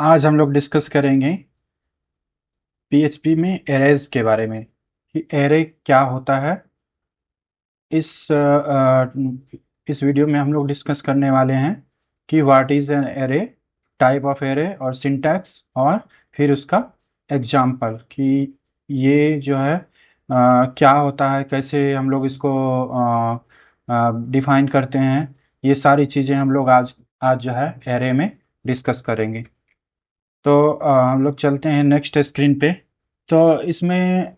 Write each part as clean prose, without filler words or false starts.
आज हम लोग डिस्कस करेंगे पीएचपी में एरेज के बारे में कि एरे क्या होता है। इस वीडियो में हम लोग डिस्कस करने वाले हैं कि what is an array, type of array और सिंटैक्स, और फिर उसका एग्जाम्पल कि ये जो है क्या होता है, कैसे हम लोग इसको डिफाइन करते हैं। ये सारी चीज़ें हम लोग आज आज जो है एरे में डिस्कस करेंगे। तो हम लोग चलते हैं नेक्स्ट स्क्रीन पे। तो इसमें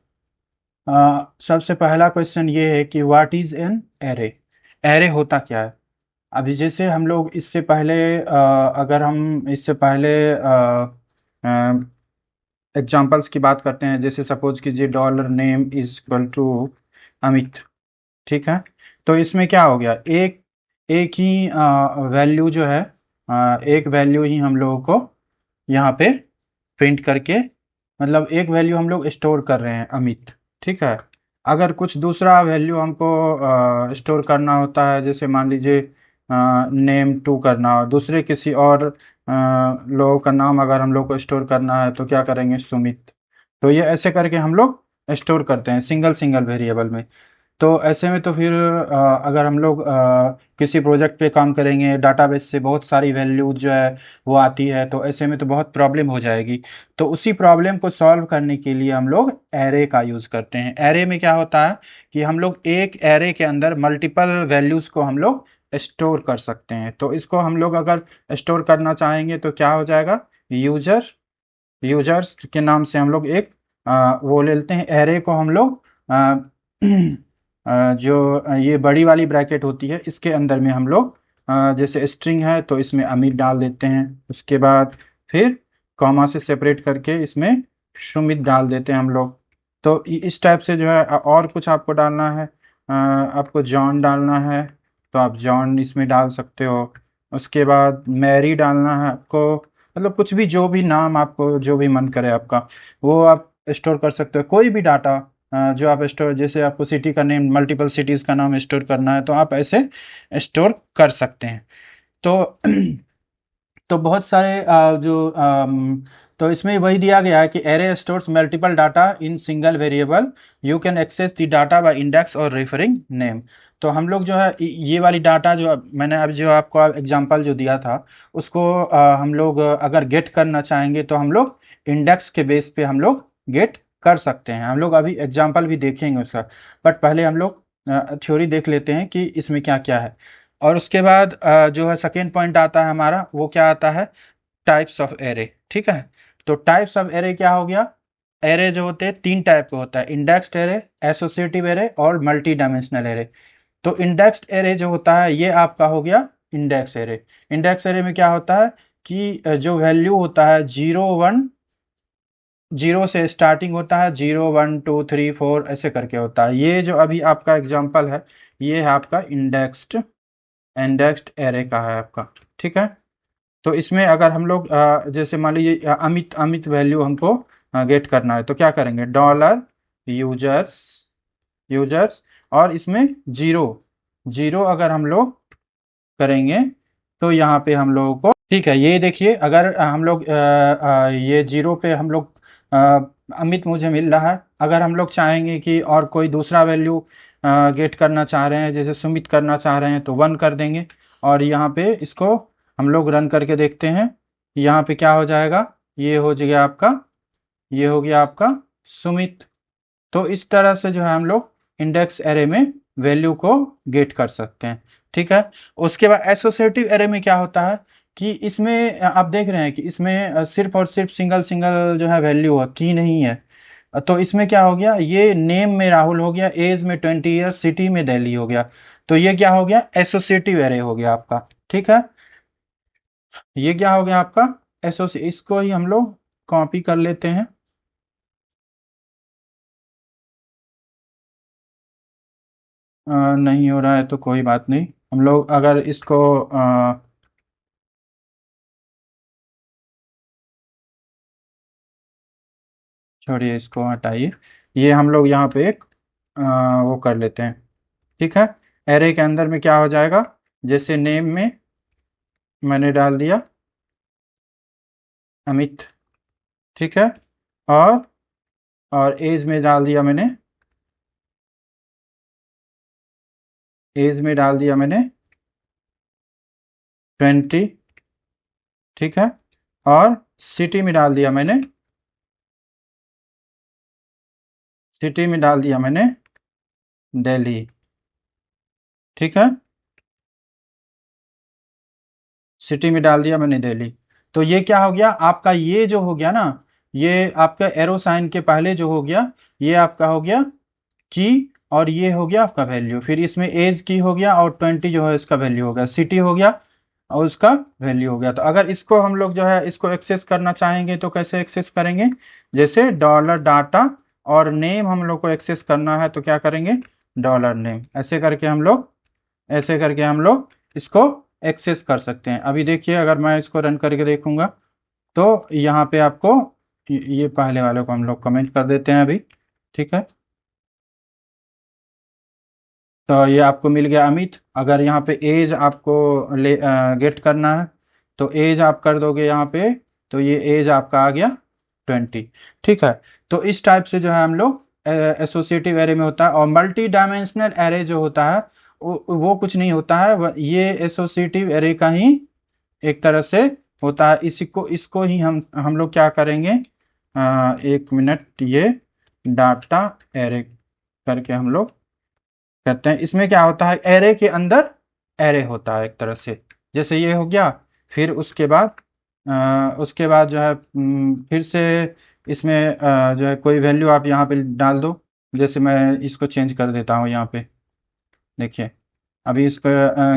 सबसे पहला क्वेश्चन ये है कि what is an array. Array होता क्या है। अभी जैसे हम लोग इससे पहले अगर हम इससे पहले एग्जांपल्स की बात करते हैं, जैसे सपोज कीजिए dollar name is equal to Amit. ठीक है। तो इसमें क्या हो गया, एक एक ही वैल्यू जो है, एक वैल्यू ही हम लोगों को यहाँ पे प्रिंट करके, मतलब एक वैल्यू हम लोग स्टोर कर रहे हैं अमित। ठीक है। अगर कुछ दूसरा वैल्यू हमको स्टोर करना होता है, जैसे मान लीजिए नेम टू करना हो, दूसरे किसी और लोगों का नाम अगर हम लोग को स्टोर करना है तो क्या करेंगे, सुमित। तो ये ऐसे करके हम लोग स्टोर करते हैं सिंगल सिंगल वेरिएबल में। तो ऐसे में तो फिर अगर हम लोग किसी प्रोजेक्ट पे काम करेंगे, डाटाबेस से बहुत सारी वैल्यू जो है वो आती है, तो ऐसे में तो बहुत प्रॉब्लम हो जाएगी। तो उसी प्रॉब्लम को सॉल्व करने के लिए हम लोग एरे का यूज़ करते हैं। एरे में क्या होता है कि हम लोग एक एरे के अंदर मल्टीपल वैल्यूज़ को हम लोग स्टोर कर सकते हैं। तो इसको हम लोग अगर स्टोर करना चाहेंगे तो क्या हो जाएगा, यूजर यूजर्स के नाम से हम लोग एक वो ले लेते हैं। एरे को हम लोग जो ये बड़ी वाली ब्रैकेट होती है इसके अंदर में हम लोग जैसे स्ट्रिंग है तो इसमें अमित डाल देते हैं। उसके बाद फिर कॉमा से सेपरेट करके इसमें सुमित डाल देते हैं हम लोग। तो इस टाइप से जो है और कुछ आपको डालना है, आपको जॉन डालना है तो आप जॉन इसमें डाल सकते हो। उसके बाद मैरी डालना है आपको, मतलब कुछ भी, जो भी नाम आपको जो भी मन करे आपका, वो आप स्टोर कर सकते हो। कोई भी डाटा जो आप स्टोर, जैसे आपको सिटी का नेम, मल्टीपल सिटीज़ का नाम स्टोर करना है तो आप ऐसे स्टोर कर सकते हैं। तो तो बहुत सारे तो इसमें वही दिया गया है कि array stores multiple data in single variable, you can access the data by index or referring name. तो हम लोग जो है ये वाली डाटा जो मैंने अब जो आपको एग्जांपल जो दिया था उसको हम लोग अगर गेट करना चाहेंगे तो हम लोग इंडेक्स के बेस पे हम लोग गेट कर सकते हैं। हम लोग अभी एग्जांपल भी देखेंगे उसका, बट पहले हम लोग थ्योरी देख लेते हैं कि इसमें क्या क्या है। और उसके बाद जो है सेकेंड पॉइंट आता है हमारा, वो क्या आता है, टाइप्स ऑफ एरे। ठीक है। तो टाइप्स ऑफ एरे क्या हो गया, एरे जो होते हैं तीन टाइप के होता है, इंडेक्स्ड एरे, एसोसिएटिव एरे और मल्टी डायमेंशनल एरे। तो इंडेक्स्ड एरे जो होता है ये आपका हो गया इंडेक्स एरे। इंडेक्स एरे में क्या होता है कि जो वैल्यू होता है जीरो वन, जीरो से स्टार्टिंग होता है, zero one two three four ऐसे करके होता है। ये जो अभी आपका एग्जांपल है ये है आपका इंडेक्स्ड एरे का है आपका। ठीक है। तो इसमें अगर हम लोग जैसे मान लीजिए अमित अमित वैल्यू हमको गेट करना है तो क्या करेंगे, डॉलर यूजर्स यूजर्स, और इसमें जीरो जीरो अगर हम लोग करेंगे तो यहाँ पे हम लोगों को, ठीक है, ये देखिए अगर हम लोग ये जीरो पे हम लोग अ, अमित मुझे मिल रहा है। अगर हम लोग चाहेंगे कि और कोई दूसरा वैल्यू गेट करना चाह रहे हैं, जैसे सुमित करना चाह रहे हैं, तो वन कर देंगे। और यहाँ पे इसको हम लोग रन करके देखते हैं, यहाँ पे क्या हो जाएगा, ये हो गया आपका, ये हो गया आपका सुमित। तो इस तरह से जो है हम लोग इंडेक्स एरे में वैल्यू को गेट कर सकते हैं। ठीक है। उसके बाद एसोसिएटिव एरे में क्या होता है कि इसमें आप देख रहे हैं कि इसमें सिर्फ और सिर्फ सिंगल सिंगल जो है वैल्यू की नहीं है। तो इसमें क्या हो गया, ये नेम में राहुल हो गया, एज में 20 ईयर, सिटी में दिल्ली हो गया। तो ये क्या हो गया, एसोसिएटिव एरे हो गया आपका। ठीक है। ये क्या हो गया आपका इसको ही हम लोग कॉपी कर लेते हैं। नहीं हो रहा है तो कोई बात नहीं, हम लोग अगर इसको छोड़िए, इसको हटाइए। ये हम लोग यहाँ पे एक वो कर लेते हैं। ठीक है। एरे के अंदर में क्या हो जाएगा, जैसे नेम में मैंने डाल दिया अमित, ठीक है। और एज में डाल दिया मैंने, एज में डाल दिया मैंने 20, ठीक है। और सिटी में डाल दिया मैंने, सिटी में डाल दिया मैंने दिल्ली, ठीक है। सिटी में डाल दिया मैंने दिल्ली। तो ये क्या हो गया आपका, ये जो हो गया ना, ये आपका एरो साइन के पहले जो हो गया, ये आपका हो गया की, और ये हो गया आपका वैल्यू। फिर इसमें एज की हो गया, और 20 जो है इसका वैल्यू हो गया, सिटी हो गया और उसका वैल्यू हो गया। तो अगर इसको हम लोग जो है इसको एक्सेस करना चाहेंगे तो कैसे एक्सेस करेंगे, जैसे डॉलर डाटा और नेम हम लोग को एक्सेस करना है तो क्या करेंगे, डॉलर नेम, ऐसे करके हम लोग, ऐसे करके हम लोग इसको एक्सेस कर सकते हैं। अभी देखिए अगर मैं इसको रन करके देखूंगा तो यहाँ पे आपको ये पहले वाले को हम लोग कमेंट कर देते हैं अभी, ठीक है। तो ये आपको मिल गया अमित। अगर यहाँ पे एज आपको गेट करना है तो एज आप कर दोगे यहाँ पे, तो ये एज आपका आ गया 20, ठीक है। तो इस टाइप से जो है हम लोग एसोसिएटिव एरे में होता है। और मल्टी डायमेंशनल एरे जो होता है वो कुछ नहीं होता है, ये एसोसिएटिव एरे का ही एक तरह से होता है। इसी को, इसको ही हम लोग क्या करेंगे, एक मिनट, ये डाटा एरे करके हम लोग कहते हैं। इसमें क्या होता है, एरे के अंदर एरे होता है एक तरह से, जैसे ये हो गया। फिर उसके बाद जो है फिर से इसमें जो है कोई वैल्यू आप यहाँ पे डाल दो। जैसे मैं इसको चेंज कर देता हूँ यहाँ पे, देखिए अभी इसको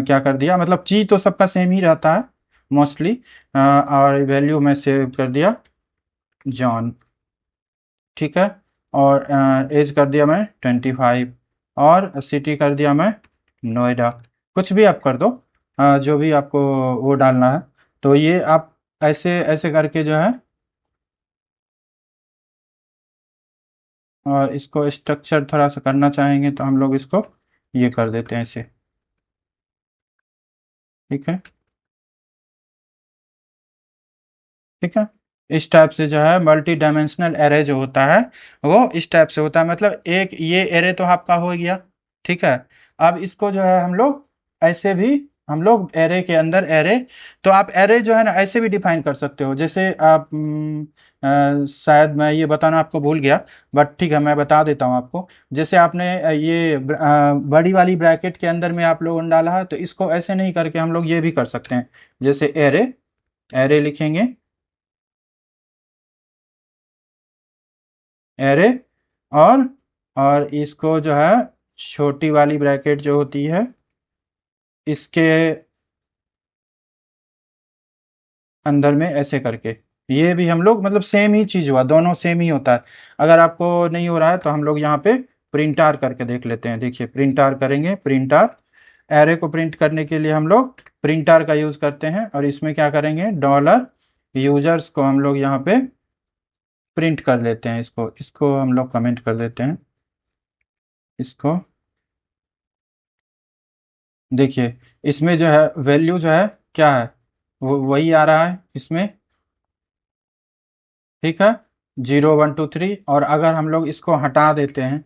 क्या कर दिया, मतलब ची तो सबका सेम ही रहता है मोस्टली, और वैल्यू में सेव कर दिया जॉन, ठीक है। और एज कर दिया मैं 25, और सिटी कर दिया मैं नोएडा। कुछ भी आप कर दो, जो भी आपको वो डालना है। तो ये आप ऐसे ऐसे करके जो है, और इसको स्ट्रक्चर थोड़ा सा करना चाहेंगे तो हम लोग इसको ये कर देते हैं ऐसे, ठीक है, ठीक है। इस टाइप से जो है मल्टी डायमेंशनल एरे जो होता है वो इस टाइप से होता है। मतलब एक ये एरे तो आपका हो गया, ठीक है। अब इसको जो है हम लोग ऐसे भी, हम लोग एरे के अंदर एरे, तो आप एरे जो है ना ऐसे भी डिफाइन कर सकते हो। जैसे आप शायद मैं ये बताना आपको भूल गया, बट ठीक है मैं बता देता हूँ आपको। जैसे आपने ये बड़ी वाली ब्रैकेट के अंदर में आप लोगों ने डाला है, तो इसको ऐसे नहीं करके हम लोग ये भी कर सकते हैं। जैसे एरे, एरे लिखेंगे, एरे, और इसको जो है छोटी वाली ब्रैकेट जो होती है इसके अंदर में ऐसे करके, ये भी हम लोग, मतलब सेम ही चीज हुआ, दोनों सेम ही होता है। अगर आपको नहीं हो रहा है तो हम लोग यहाँ पे प्रिंट आर करके देख लेते हैं। देखिए प्रिंट आर करेंगे, प्रिंट आर, एरे को प्रिंट करने के लिए हम लोग प्रिंट आर का यूज करते हैं। और इसमें क्या करेंगे, डॉलर यूजर्स को हम लोग यहाँ पे प्रिंट कर लेते हैं। इसको इसको हम लोग कमेंट कर देते हैं इसको। देखिए इसमें जो है वैल्यू जो है क्या है, वो वही आ रहा है इसमें, ठीक है, 0 1 2 3। और अगर हम लोग इसको हटा देते हैं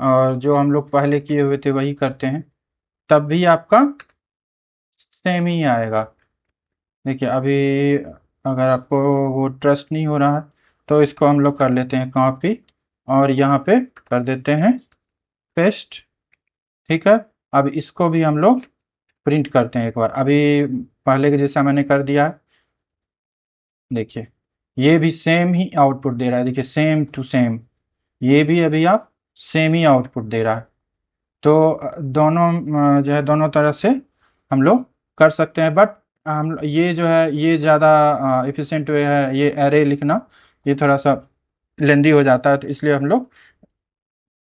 और जो हम लोग पहले किए हुए थे वही करते हैं, तब भी आपका सेम ही आएगा। देखिए अभी अगर आपको वो ट्रस्ट नहीं हो रहा है तो इसको हम लोग कर लेते हैं कॉपी, और यहाँ पे कर देते हैं पेस्ट, ठीक है। अब इसको भी हम लोग प्रिंट करते हैं एक बार, अभी पहले के जैसा मैंने कर दिया है। देखिए ये भी सेम ही आउटपुट दे रहा है, देखिए सेम टू सेम, ये भी अभी आप सेम ही आउटपुट दे रहा है। तो दोनों जो है दोनों तरह से हम लोग कर सकते हैं। बट हम ये जो है ये ज़्यादा एफिशिएंट वे है, ये एरे लिखना ये थोड़ा सा लेंदी हो जाता है, तो इसलिए हम लोग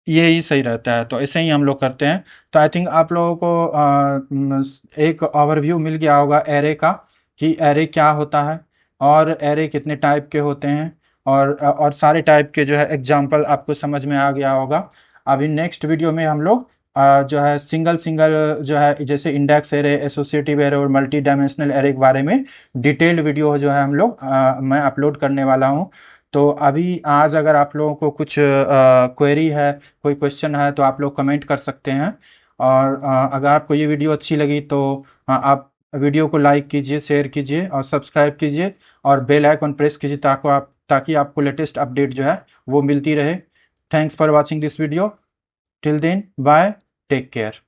ये ही सही रहता है। तो ऐसे ही हम लोग करते हैं। तो आई थिंक आप लोगों को एक ओवरव्यू मिल गया होगा एरे का, कि एरे क्या होता है और एरे कितने टाइप के होते हैं, और सारे टाइप के जो है एग्जाम्पल आपको समझ में आ गया होगा। अभी नेक्स्ट वीडियो में हम लोग जो है सिंगल सिंगल जो है जैसे इंडेक्स एरे, एसोसिएटिव एरे और मल्टी डायमेंशनल एरे के बारे में डिटेल्ड वीडियो जो है हम लोग मैं अपलोड करने वाला हूँ। तो अभी आज अगर आप लोगों को कुछ क्वेरी है, कोई क्वेश्चन है, तो आप लोग कमेंट कर सकते हैं। और अगर आपको ये वीडियो अच्छी लगी तो आप वीडियो को लाइक कीजिए, शेयर कीजिए और सब्सक्राइब कीजिए और बेल आइकन प्रेस कीजिए ताकि आपको लेटेस्ट अपडेट जो है वो मिलती रहे। Thanks for watching this video. Till then bye, take care.